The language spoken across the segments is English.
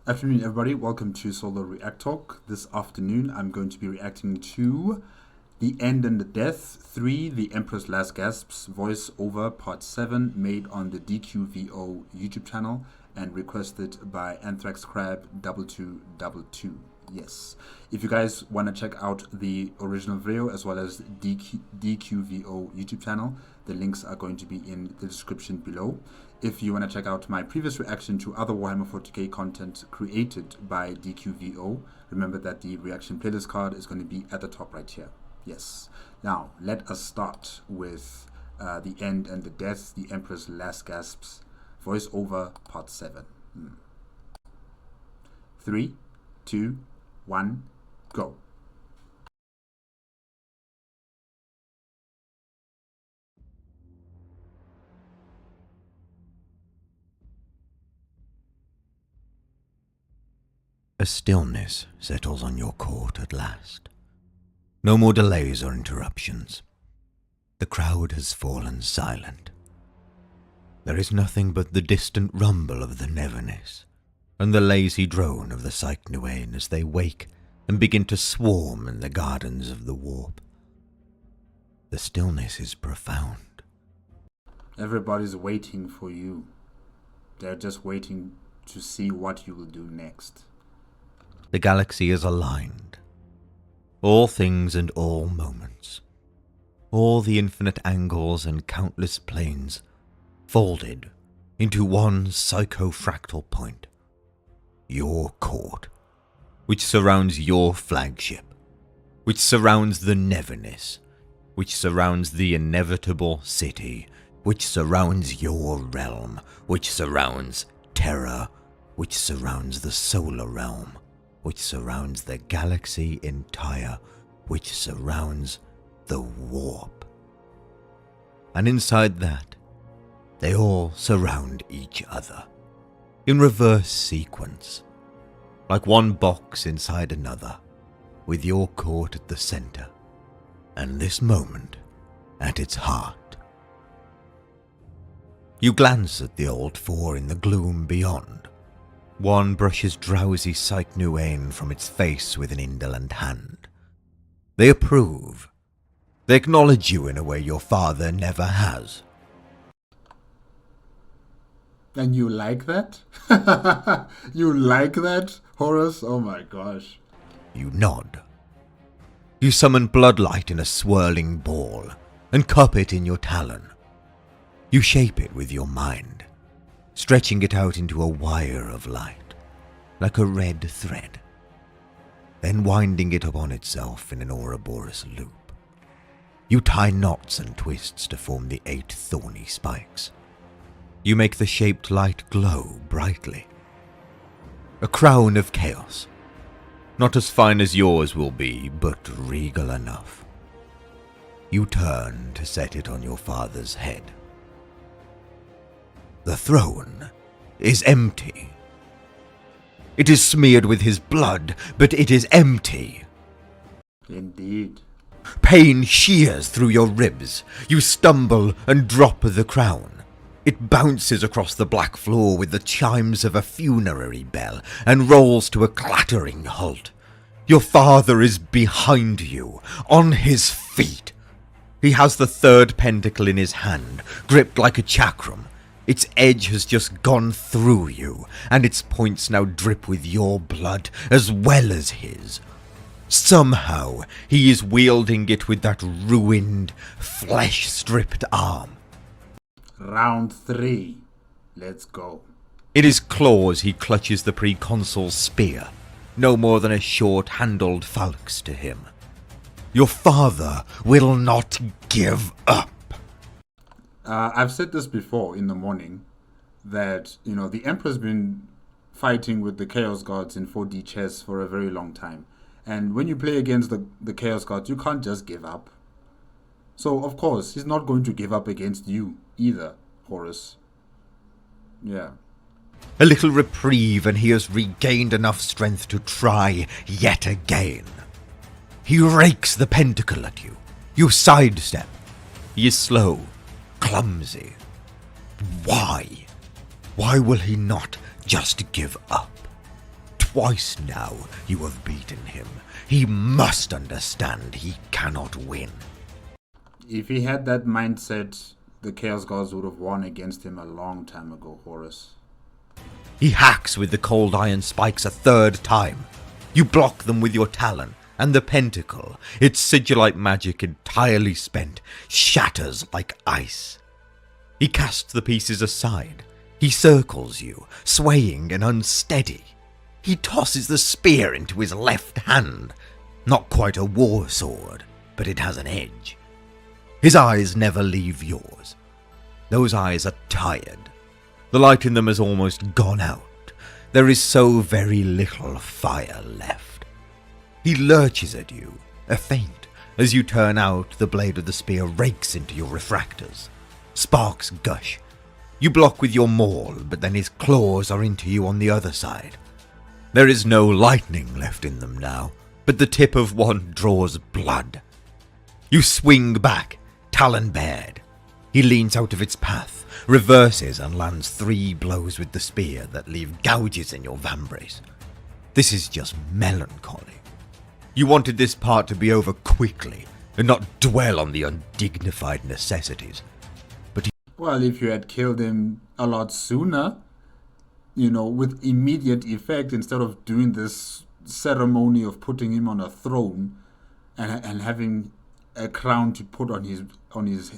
Afternoon, everybody. Welcome to Solo ReacTalk. This afternoon, I'm going to be reacting to The End and the Death 3, The Emperor's Last Gasps, voiceover part 7, made on the DQVO YouTube channel and requested by Anthrax Crab 2222. Yes. If you guys want to check out the original video as well as DQVO YouTube channel, the links are going to be in the description below. If you want to check out my previous reaction to other Warhammer 40k content created by DQVO, remember that the reaction playlist card is going to be at the top right here. Yes. Now, let us start with The End and the Death, The Emperor's Last Gasps, voiceover part 7. 3, 2, 1, go. A stillness settles on your court at last. No more delays or interruptions. The crowd has fallen silent. There is nothing but the distant rumble of the Neverness and the lazy drone of the Cycnuane as they wake and begin to swarm in the gardens of the warp. The stillness is profound. Everybody's waiting for you. They're just waiting to see what you will do next. The galaxy is aligned. All things and all moments. All the infinite angles and countless planes folded into one psychofractal point. Your court, which surrounds your flagship, which surrounds the Neverness, which surrounds the inevitable city, which surrounds your realm, which surrounds Terra, which surrounds the solar realm, which surrounds the galaxy entire, which surrounds the warp. And inside that, they all surround each other, in reverse sequence, like one box inside another, with your court at the center, and this moment at its heart. You glance at the old four in the gloom beyond. One brushes drowsy Cycnuane from its face with an indolent hand. They approve. They acknowledge you in a way your father never has. And you like that? You like that, Horus? Oh my gosh. You nod. You summon bloodlight in a swirling ball and cup it in your talon. You shape it with your mind, stretching it out into a wire of light, like a red thread, then winding it upon itself in an Ouroboros loop. You tie knots and twists to form the 8 thorny spikes. You make the shaped light glow brightly. A crown of chaos, not as fine as yours will be, but regal enough. You turn to set it on your father's head. The throne is empty. It is smeared with his blood, but it is empty. Indeed. Pain shears through your ribs. You stumble and drop the crown. It bounces across the black floor with the chimes of a funerary bell and rolls to a clattering halt. Your father is behind you, on his feet. He has the third pentacle in his hand, gripped like a chakram. Its edge has just gone through you, and its points now drip with your blood as well as his. Somehow, he is wielding it with that ruined, flesh-stripped arm. Round 3. Let's go. In his claws, he clutches the preconsul's spear, no more than a short-handled falx to him. Your father will not give up. I've said this before in the morning, that, the Emperor's been fighting with the Chaos Gods in 4D chess for a very long time. And when you play against the Chaos Gods, you can't just give up. So, of course, he's not going to give up against you either, Horus. Yeah. A little reprieve, and he has regained enough strength to try yet again. He rakes the pentacle at you. You sidestep. He is slow, clumsy. Why? Why will he not just give up? Twice now you have beaten him. He must understand he cannot win. If he had that mindset, the Chaos Gods would have won against him a long time ago, Horus. He hacks with the cold iron spikes a third time. You block them with your talon, and the pentacle, its sigillite magic entirely spent, shatters like ice. He casts the pieces aside. He circles you, swaying and unsteady. He tosses the spear into his left hand. Not quite a war sword, but it has an edge. His eyes never leave yours. Those eyes are tired. The light in them has almost gone out. There is so very little fire left. He lurches at you, a feint. As you turn out, the blade of the spear rakes into your refractors. Sparks gush. You block with your maul, but then his claws are into you on the other side. There is no lightning left in them now, but the tip of one draws blood. You swing back, talon bared. He leans out of its path, reverses and lands 3 blows with the spear that leave gouges in your vambrace. This is just melancholy. You wanted this part to be over quickly, and not dwell on the undignified necessities. Well, if you had killed him a lot sooner, with immediate effect, instead of doing this ceremony of putting him on a throne and having a crown to put on his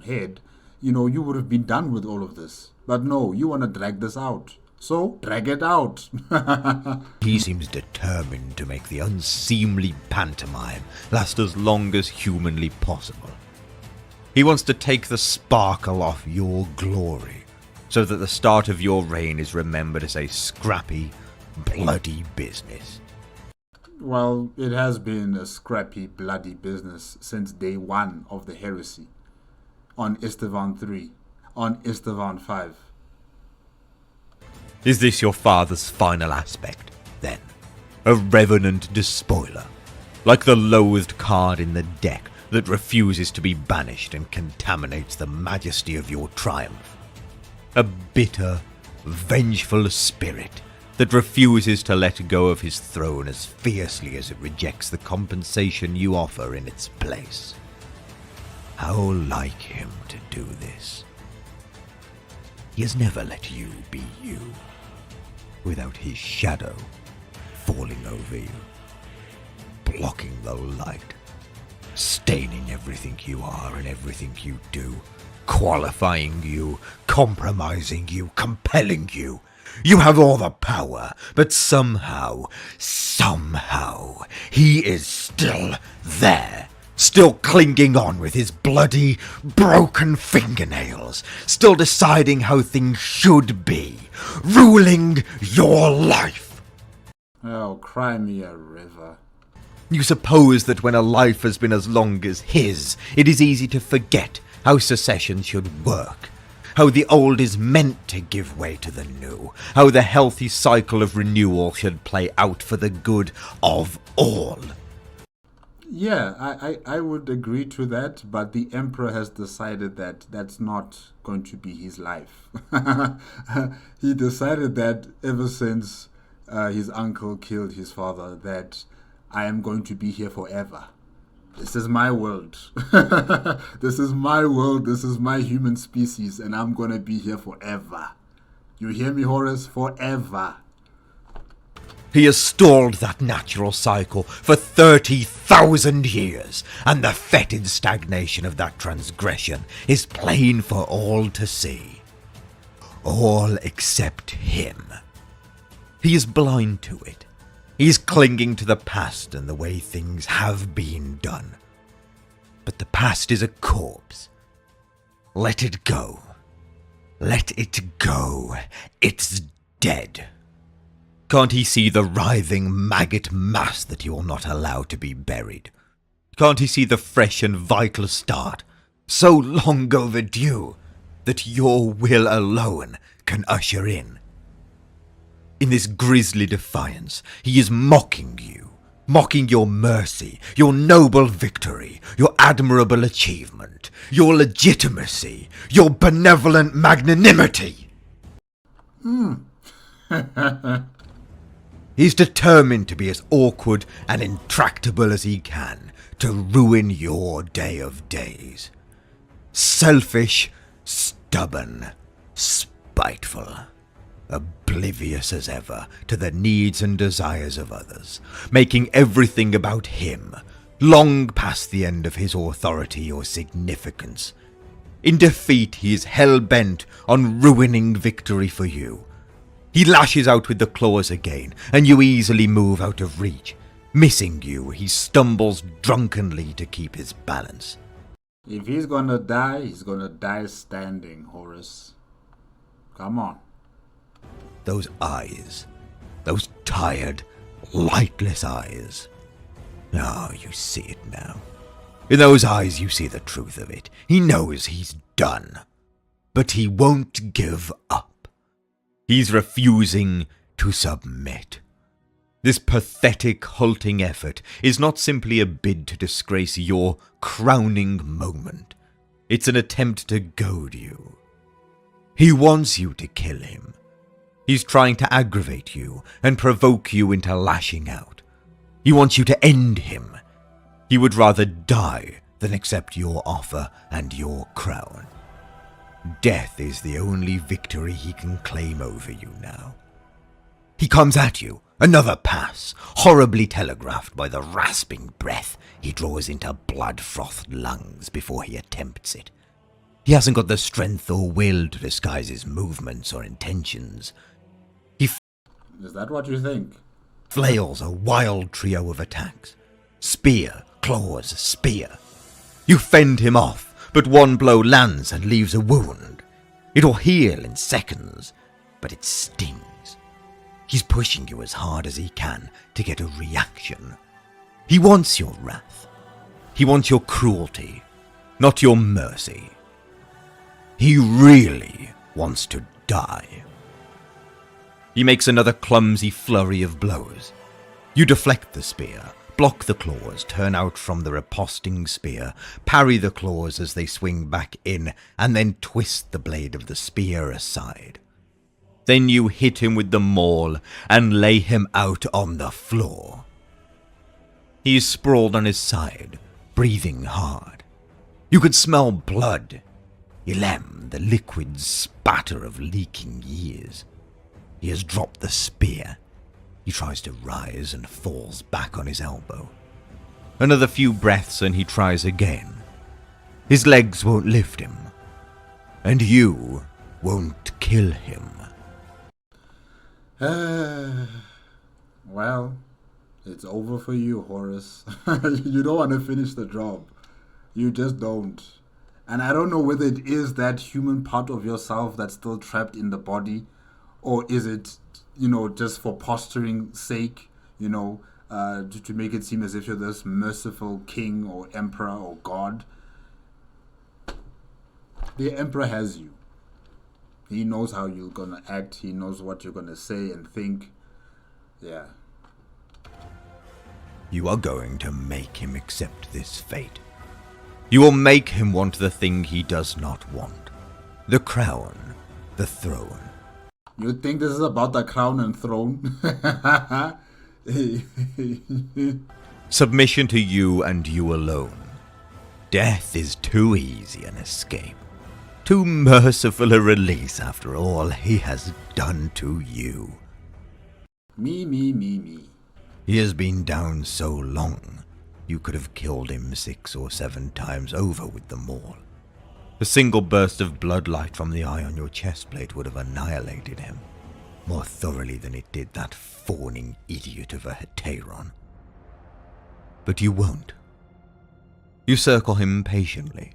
head, you would have been done with all of this. But no, you want to drag this out. So, drag it out. He seems determined to make the unseemly pantomime last as long as humanly possible. He wants to take the sparkle off your glory, so that the start of your reign is remembered as a scrappy, bloody business. Well, it has been a scrappy, bloody business since day 1 of the heresy. On Estevan 3, on Estevan 5. Is this your father's final aspect, then? A revenant despoiler, like the loathed card in the deck that refuses to be banished and contaminates the majesty of your triumph? A bitter, vengeful spirit that refuses to let go of his throne as fiercely as it rejects the compensation you offer in its place. How like him to do this. He has never let you be you, without his shadow falling over you, blocking the light, staining everything you are and everything you do, qualifying you, compromising you, compelling you. You have all the power, but somehow, he is still there, still clinging on with his bloody, broken fingernails, still deciding how things should be, ruling your life. Oh, cry me a river. You suppose that when a life has been as long as his, it is easy to forget how secession should work, how the old is meant to give way to the new, how the healthy cycle of renewal should play out for the good of all. Yeah, I would agree to that, but the Emperor has decided that that's not going to be his life. He decided that ever since his uncle killed his father, that I am going to be here forever. This is my world. This is my world. This is my human species, and I'm going to be here forever. You hear me, Horus? Forever. He has stalled that natural cycle for 30,000 years, and the fetid stagnation of that transgression is plain for all to see. All except him. He is blind to it. He is clinging to the past and the way things have been done. But the past is a corpse. Let it go. Let it go. It's dead. Can't he see the writhing maggot mass that you will not allow to be buried? Can't he see the fresh and vital start, so long overdue, that your will alone can usher in? In this grisly defiance, he is mocking you, mocking your mercy, your noble victory, your admirable achievement, your legitimacy, your benevolent magnanimity. He's determined to be as awkward and intractable as he can to ruin your day of days. Selfish, stubborn, spiteful, oblivious as ever to the needs and desires of others, making everything about him, long past the end of his authority or significance. In defeat, he is hell-bent on ruining victory for you. He lashes out with the claws again, and you easily move out of reach. Missing you, he stumbles drunkenly to keep his balance. If he's gonna die, he's gonna die standing, Horus. Come on. Those eyes, those tired, lightless eyes. Ah, oh, you see it now. In those eyes you see the truth of it. He knows he's done. But he won't give up. He's refusing to submit. This pathetic, halting effort is not simply a bid to disgrace your crowning moment. It's an attempt to goad you. He wants you to kill him. He's trying to aggravate you and provoke you into lashing out. He wants you to end him. He would rather die than accept your offer and your crown. Death is the only victory he can claim over you now. He comes at you, another pass, horribly telegraphed by the rasping breath he draws into blood-frothed lungs before he attempts it. He hasn't got the strength or will to disguise his movements or intentions. Is that what you think? Flails a wild trio of attacks. Spear, claws, spear. You fend him off, but one blow lands and leaves a wound. It'll heal in seconds, but it stings. He's pushing you as hard as he can to get a reaction. He wants your wrath. He wants your cruelty, not your mercy. He really wants to die. He makes another clumsy flurry of blows. You deflect the spear, block the claws, turn out from the riposting spear, parry the claws as they swing back in, and then twist the blade of the spear aside. Then you hit him with the maul and lay him out on the floor. He is sprawled on his side, breathing hard. You could smell blood. Ilem, the liquid spatter of leaking years. He has dropped the spear. He tries to rise and falls back on his elbow. Another few breaths and he tries again. His legs won't lift him. And you won't kill him. Well, it's over for you, Horus. You don't want to finish the job. You just don't. And I don't know whether it is that human part of yourself that's still trapped in the body, or is it, just for posturing sake, to make it seem as if you're this merciful king or emperor or god. The emperor has you. He knows how you're going to act. He knows what you're going to say and think. Yeah. You are going to make him accept this fate. You will make him want the thing he does not want. The crown, the throne. You think this is about the crown and throne? Submission to you and you alone. Death is too easy an escape. Too merciful a release after all he has done to you. Me. He has been down so long, you could have killed him 6 or 7 times over with the maul. A single burst of bloodlight from the eye on your chest plate would have annihilated him, more thoroughly than it did that fawning idiot of a Heteron. But you won't. You circle him patiently.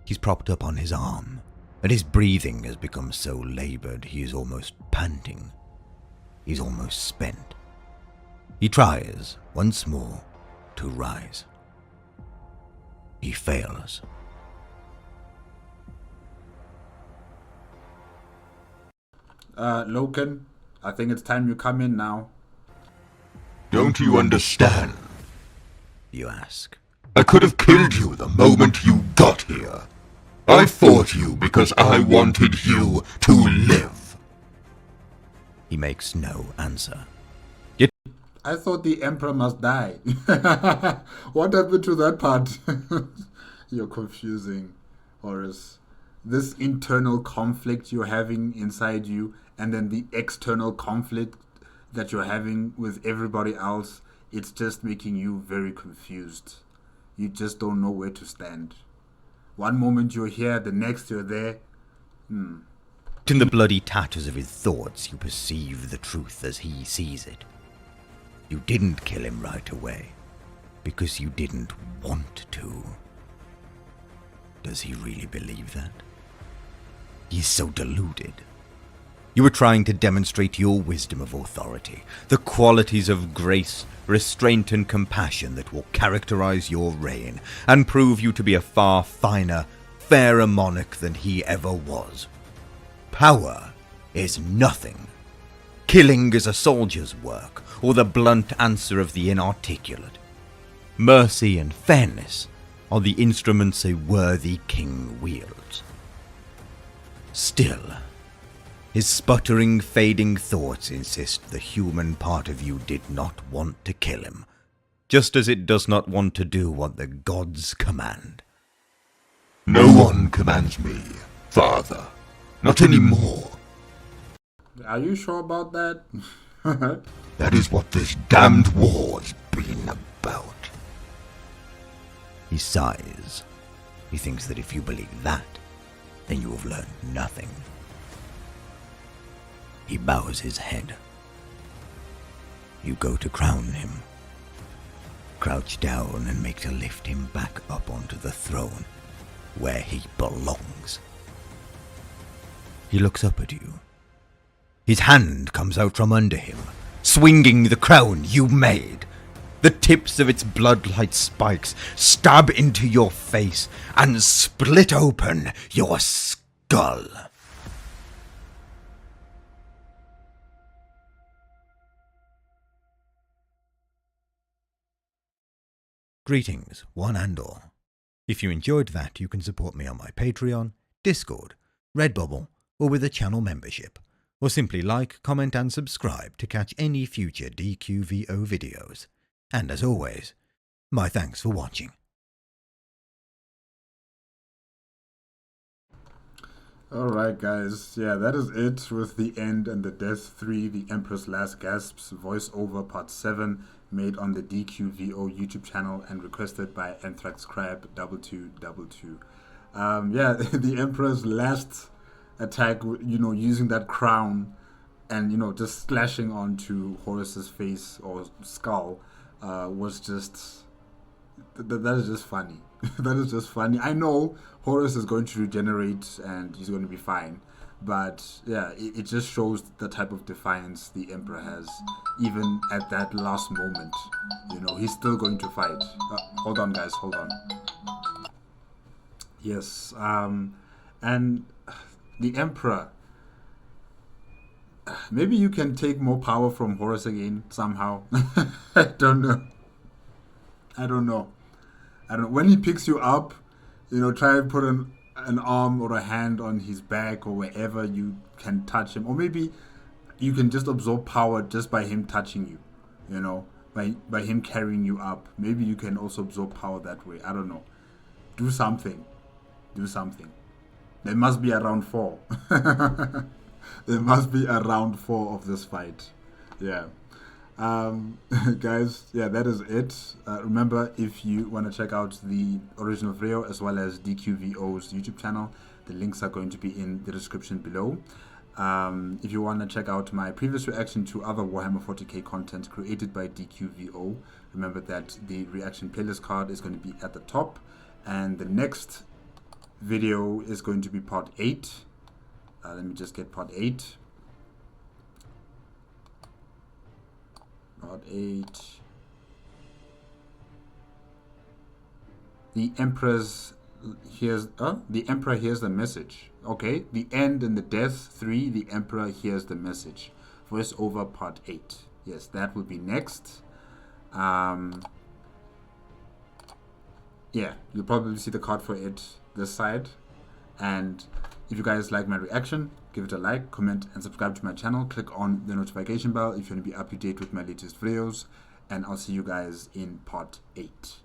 He's propped up on his arm, and his breathing has become so labored he is almost panting. He's almost spent. He tries, once more, to rise. He fails. Loken, I think it's time you come in now. Don't you understand? You ask. I could have killed you the moment you got here. I fought you because I wanted you to live. He makes no answer. I thought the emperor must die. What happened to that part? You're confusing, Horace. This internal conflict you're having inside you, and then the external conflict that you're having with everybody else, it's just making you very confused. You just don't know where to stand. One moment you're here, the next you're there. In the bloody tatters of his thoughts, you perceive the truth as he sees it. You didn't kill him right away, because you didn't want to. Does he really believe that? He's so deluded. You were trying to demonstrate your wisdom of authority, the qualities of grace, restraint, and compassion that will characterize your reign, and prove you to be a far finer, fairer monarch than he ever was. Power is nothing. Killing is a soldier's work, or the blunt answer of the inarticulate. Mercy and fairness are the instruments a worthy king wields. Still, his sputtering, fading thoughts insist the human part of you did not want to kill him, just as it does not want to do what the gods command. No one commands me, Father. Not anymore. Are you sure about that? That is what this damned war's been about. He sighs. He thinks that if you believe that, then you have learned nothing. He bows his head. You go to crown him. Crouch down and make to lift him back up onto the throne, where he belongs. He looks up at you. His hand comes out from under him, swinging the crown you made. The tips of its blood-like spikes stab into your face and split open your skull. Greetings, one and all. If you enjoyed that, you can support me on my Patreon, Discord, Redbubble, or with a channel membership, or simply like, comment and subscribe to catch any future DQVO videos. And as always, my thanks for watching. Alright guys, yeah, that is it with The End and the Death 3, The Emperor's Last Gasps, voiceover part 7, made on the DQVO YouTube channel and requested by AnthraxCrab2222. Yeah, the Emperor's last attack, using that crown and, just slashing onto Horus's face or skull, was just... that is just funny. That is just funny. I know Horus is going to regenerate and he's going to be fine. But yeah, it just shows the type of defiance the Emperor has. Even at that last moment, he's still going to fight. Hold on, guys, hold on. Yes, and the Emperor. Maybe you can take more power from Horus again somehow. I don't know. When he picks you up, try and put an arm or a hand on his back or wherever you can touch him. Or maybe you can just absorb power just by him touching you, by him carrying you up. Maybe you can also absorb power that way. I don't know. Do something. There must be a round 4. There must be a round 4 of this fight. Yeah. Guys, yeah, that is it. Remember, if you want to check out the original video as well as DQVO's YouTube channel, the links are going to be in the description below. If you want to check out my previous reaction to other Warhammer 40k content created by DQVO, remember that the reaction playlist card is going to be at the top, and the next video is going to be part 8. Let me just get part 8. Part 8. The Emperor hears the message. Okay, The End and the Death 3. The Emperor hears the message. Voice over part 8. Yes, that will be next. Yeah, you'll probably see the card for it this side. And if you guys like my reaction, give it a like, comment, and subscribe to my channel. Click on the notification bell if you want to be up to date with my latest videos. And I'll see you guys in part 8.